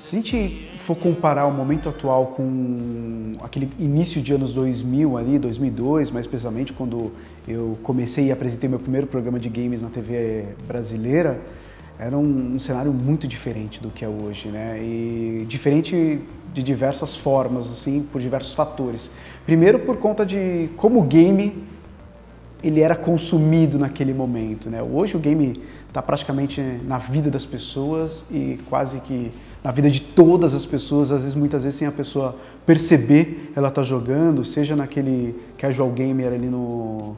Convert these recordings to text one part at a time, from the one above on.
Se a gente for comparar o momento atual com aquele início de anos 2000 ali, 2002, mais precisamente, quando eu comecei e apresentei meu primeiro programa de games na TV brasileira, era um cenário muito diferente do que é hoje, né? E diferente de diversas formas, assim, por diversos fatores. Primeiro, por conta de como o game ele era consumido naquele momento, né? Hoje o game está praticamente na vida das pessoas e quase que na vida de todas as pessoas, às vezes, muitas vezes, sem a pessoa perceber, ela está jogando, seja naquele casual gamer ali no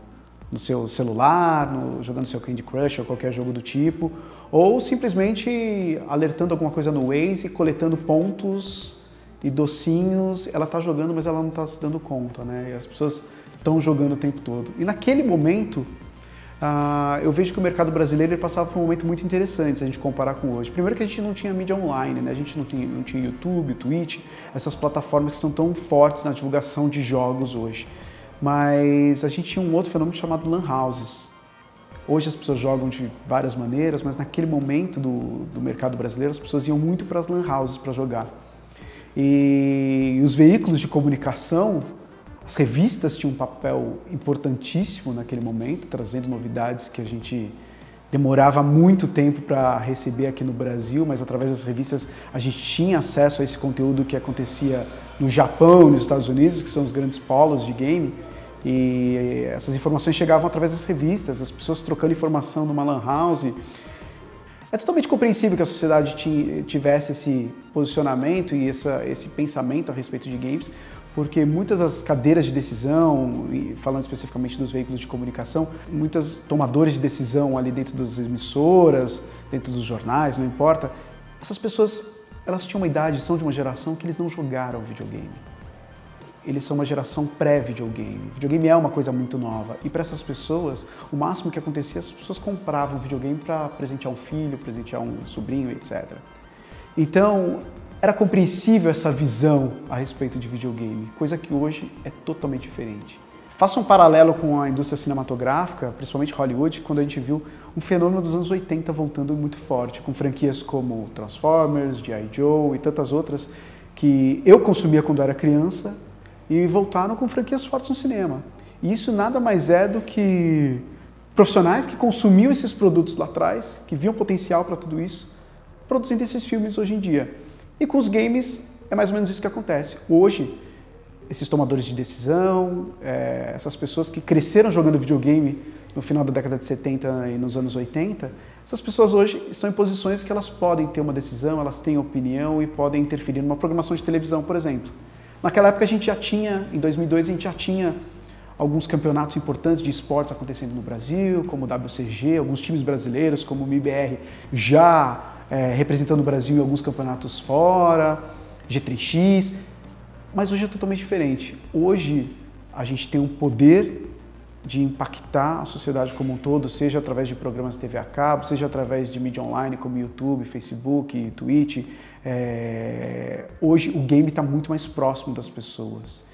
seu celular, jogando seu Candy Crush ou qualquer jogo do tipo, ou simplesmente alertando alguma coisa no Waze, coletando pontos e docinhos, ela está jogando, mas ela não está se dando conta, né? E as pessoas estão jogando o tempo todo. E naquele momento, eu vejo que o mercado brasileiro ele passava por um momento muito interessante se a gente comparar com hoje. Primeiro que a gente não tinha mídia online, né? A gente não tinha YouTube, Twitch, essas plataformas que estão tão fortes na divulgação de jogos hoje. Mas a gente tinha um outro fenômeno chamado Lan Houses. Hoje as pessoas jogam de várias maneiras, mas naquele momento do mercado brasileiro as pessoas iam muito para as Lan Houses para jogar. E os veículos de comunicação, as revistas tinham um papel importantíssimo naquele momento, trazendo novidades que a gente demorava muito tempo para receber aqui no Brasil, mas através das revistas a gente tinha acesso a esse conteúdo que acontecia no Japão e nos Estados Unidos, que são os grandes polos de game, e essas informações chegavam através das revistas, as pessoas trocando informação numa lan house. É totalmente compreensível que a sociedade tivesse esse posicionamento e esse pensamento a respeito de games, porque muitas das cadeiras de decisão, falando especificamente dos veículos de comunicação, muitos tomadores de decisão ali dentro das emissoras, dentro dos jornais, não importa, essas pessoas, elas tinham uma idade, são de uma geração que eles não jogaram videogame. Eles são uma geração pré-videogame. Videogame é uma coisa muito nova. E para essas pessoas, o máximo que acontecia, as pessoas compravam videogame para presentear um filho, presentear um sobrinho, etc. Então, era compreensível essa visão a respeito de videogame, coisa que hoje é totalmente diferente. Faça um paralelo com a indústria cinematográfica, principalmente Hollywood, quando a gente viu um fenômeno dos anos 80 voltando muito forte, com franquias como Transformers, G.I. Joe e tantas outras que eu consumia quando era criança e voltaram com franquias fortes no cinema. E isso nada mais é do que profissionais que consumiam esses produtos lá atrás, que viam potencial para tudo isso, produzindo esses filmes hoje em dia. E com os games é mais ou menos isso que acontece. Hoje, esses tomadores de decisão, essas pessoas que cresceram jogando videogame no final da década de 70 e nos anos 80, essas pessoas hoje estão em posições que elas podem ter uma decisão, elas têm opinião e podem interferir numa programação de televisão, por exemplo. Naquela época a gente já tinha, em 2002, a gente já tinha alguns campeonatos importantes de esportes acontecendo no Brasil, como o WCG, alguns times brasileiros, como o MIBR, já representando o Brasil em alguns campeonatos fora, G3X, mas hoje é totalmente diferente. Hoje a gente tem um poder de impactar a sociedade como um todo, seja através de programas de TV a cabo, seja através de mídia online como YouTube, Facebook, Twitch. Hoje o game está muito mais próximo das pessoas.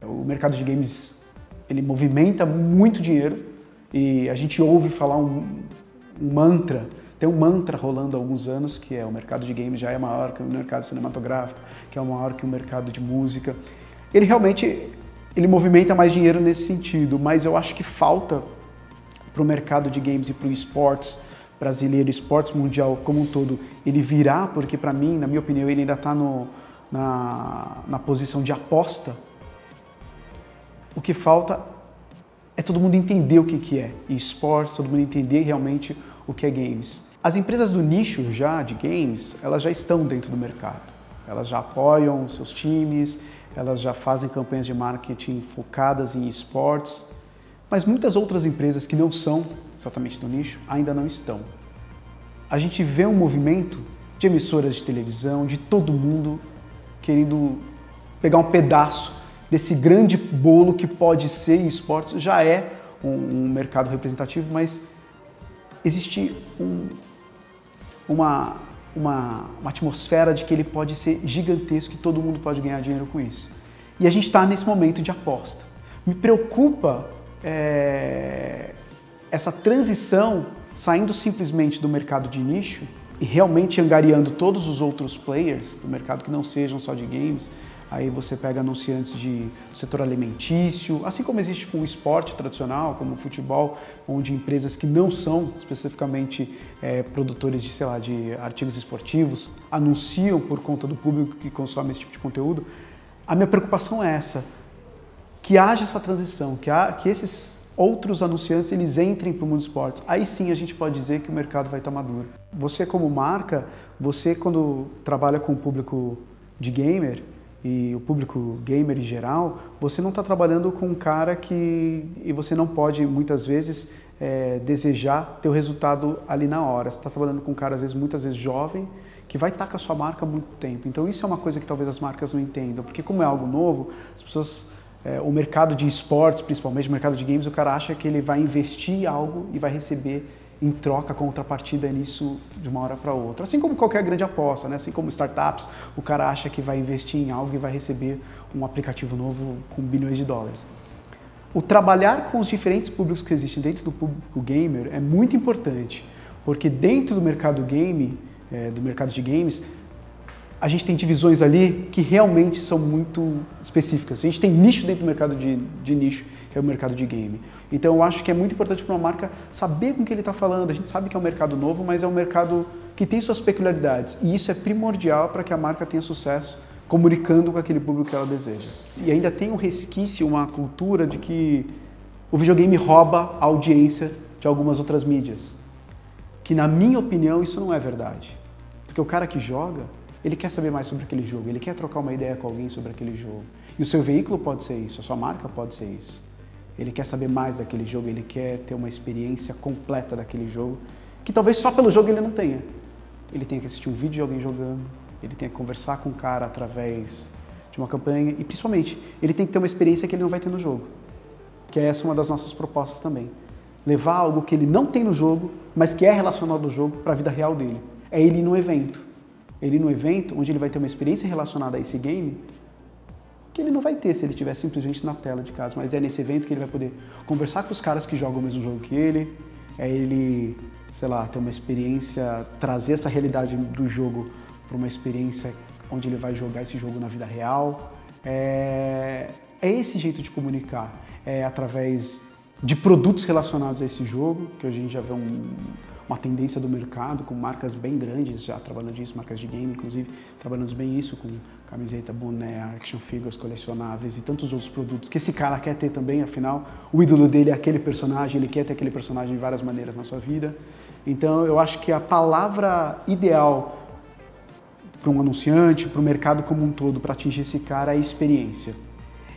O mercado de games ele movimenta muito dinheiro e a gente ouve falar um mantra. Tem um mantra rolando há alguns anos, que é o mercado de games já é maior que o mercado cinematográfico, que é maior que o mercado de música. Ele realmente movimenta mais dinheiro nesse sentido, mas eu acho que falta para o mercado de games e para o esportes brasileiro, esportes mundial como um todo, ele virar, porque para mim, na minha opinião, ele ainda está na posição de aposta. O que falta é todo mundo entender o que é esportes, todo mundo entender realmente o que é games. As empresas do nicho já de games, elas já estão dentro do mercado. Elas já apoiam seus times, elas já fazem campanhas de marketing focadas em esportes, mas muitas outras empresas que não são exatamente do nicho ainda não estão. A gente vê um movimento de emissoras de televisão, de todo mundo querendo pegar um pedaço desse grande bolo que pode ser esportes. Já é um mercado representativo, mas existe uma atmosfera de que ele pode ser gigantesco e todo mundo pode ganhar dinheiro com isso. E a gente está nesse momento de aposta. Me preocupa essa transição, saindo simplesmente do mercado de nicho e realmente angariando todos os outros players do mercado que não sejam só de games. Aí você pega anunciantes do setor alimentício, assim como existe com o esporte tradicional, como o futebol, onde empresas que não são especificamente produtores de, sei lá, de artigos esportivos anunciam por conta do público que consome esse tipo de conteúdo. A minha preocupação é essa, que haja essa transição, que esses outros anunciantes eles entrem para o mundo dos esportes. Aí sim a gente pode dizer que o mercado vai estar maduro. Você como marca, você quando trabalha com o público de gamer, e o público gamer em geral, você não está trabalhando com um cara e você não pode, muitas vezes, desejar ter o resultado ali na hora. Você está trabalhando com um cara, às vezes, muitas vezes jovem, que vai estar com a sua marca há muito tempo. Então isso é uma coisa que talvez as marcas não entendam, porque como é algo novo, as pessoas, o mercado de esportes, principalmente o mercado de games, o cara acha que ele vai investir em algo e vai receber em troca, contrapartida nisso de uma hora para outra. Assim como qualquer grande aposta, né? Assim como startups, o cara acha que vai investir em algo e vai receber um aplicativo novo com bilhões de dólares. O trabalhar com os diferentes públicos que existem dentro do público gamer é muito importante, porque dentro do mercado do mercado de games, a gente tem divisões ali que realmente são muito específicas. A gente tem nicho dentro do mercado de nicho, que é o mercado de game. Então eu acho que é muito importante para uma marca saber com o que ele está falando. A gente sabe que é um mercado novo, mas é um mercado que tem suas peculiaridades. E isso é primordial para que a marca tenha sucesso comunicando com aquele público que ela deseja. E ainda tem um resquício, uma cultura de que o videogame rouba a audiência de algumas outras mídias. Que na minha opinião isso não é verdade. Porque o cara que joga, ele quer saber mais sobre aquele jogo, ele quer trocar uma ideia com alguém sobre aquele jogo. E o seu veículo pode ser isso, a sua marca pode ser isso. Ele quer saber mais daquele jogo, ele quer ter uma experiência completa daquele jogo, que talvez só pelo jogo ele não tenha. Ele tem que assistir um vídeo de alguém jogando, ele tem que conversar com o cara através de uma campanha e, principalmente, ele tem que ter uma experiência que ele não vai ter no jogo. Que essa é uma das nossas propostas também. Levar algo que ele não tem no jogo, mas que é relacionado ao jogo para a vida real dele. É ele ir no evento. Ele ir no evento, onde ele vai ter uma experiência relacionada a esse game, que ele não vai ter se ele estiver simplesmente na tela de casa, mas é nesse evento que ele vai poder conversar com os caras que jogam o mesmo jogo que ele, é ele, sei lá, ter uma experiência, trazer essa realidade do jogo para uma experiência onde ele vai jogar esse jogo na vida real. É esse jeito de comunicar, é através de produtos relacionados a esse jogo, que hoje a gente já vê uma tendência do mercado, com marcas bem grandes já trabalhando disso, marcas de game, inclusive, trabalhando bem isso com camiseta, boné, action figures, colecionáveis e tantos outros produtos que esse cara quer ter também, afinal, o ídolo dele é aquele personagem, ele quer ter aquele personagem de várias maneiras na sua vida. Então, eu acho que a palavra ideal para um anunciante, para o mercado como um todo, para atingir esse cara é experiência.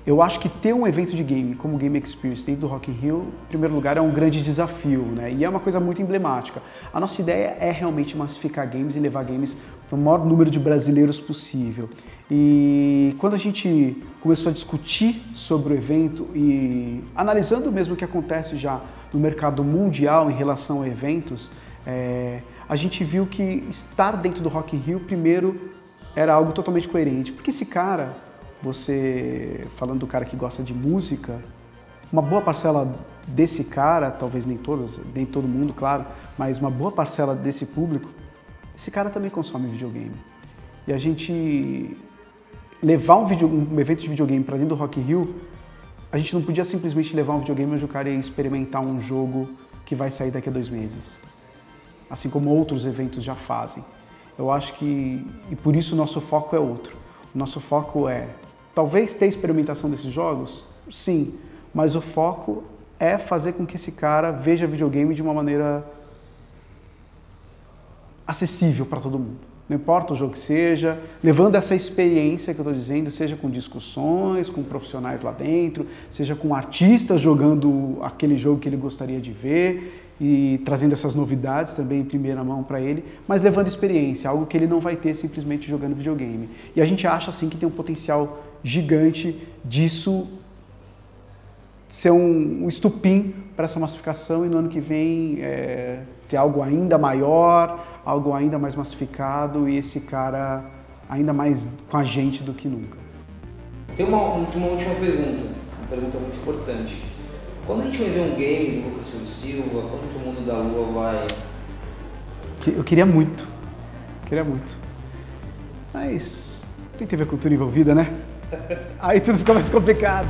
Eu acho que ter um evento de game como o Game Experience dentro do Rock in Rio, em primeiro lugar, é um grande desafio, né? E é uma coisa muito emblemática. A nossa ideia é realmente massificar games e levar games para o maior número de brasileiros possível. E quando a gente começou a discutir sobre o evento e analisando mesmo o que acontece já no mercado mundial em relação a eventos, a gente viu que estar dentro do Rock in Rio, primeiro, era algo totalmente coerente. Porque esse cara, você falando do cara que gosta de música, uma boa parcela desse cara, talvez nem todo mundo, claro, mas uma boa parcela desse público, esse cara também consome videogame. E a gente levar um evento de videogame para dentro do Rock in Rio, a gente não podia simplesmente levar um videogame onde o cara ia experimentar um jogo que vai sair daqui a 2 meses. Assim como outros eventos já fazem. Eu acho que, e por isso o nosso foco é outro. O nosso foco é, talvez ter experimentação desses jogos? Sim, mas o foco é fazer com que esse cara veja videogame de uma maneira acessível para todo mundo. Não importa o jogo que seja, levando essa experiência que eu estou dizendo, seja com discussões, com profissionais lá dentro, seja com artistas jogando aquele jogo que ele gostaria de ver e trazendo essas novidades também em primeira mão para ele, mas levando experiência, algo que ele não vai ter simplesmente jogando videogame. E a gente acha assim que tem um potencial gigante disso ser um estupim para essa massificação e no ano que vem ter algo ainda maior, algo ainda mais massificado e esse cara ainda mais com a gente do que nunca. Tem uma última pergunta, uma pergunta muito importante. Quando a gente vai ver um game do Lucas Silva, quando que o Mundo da Lua vai... Eu queria muito queria muito. Mas tem TV Cultura envolvida, né? Aí tudo fica mais complicado.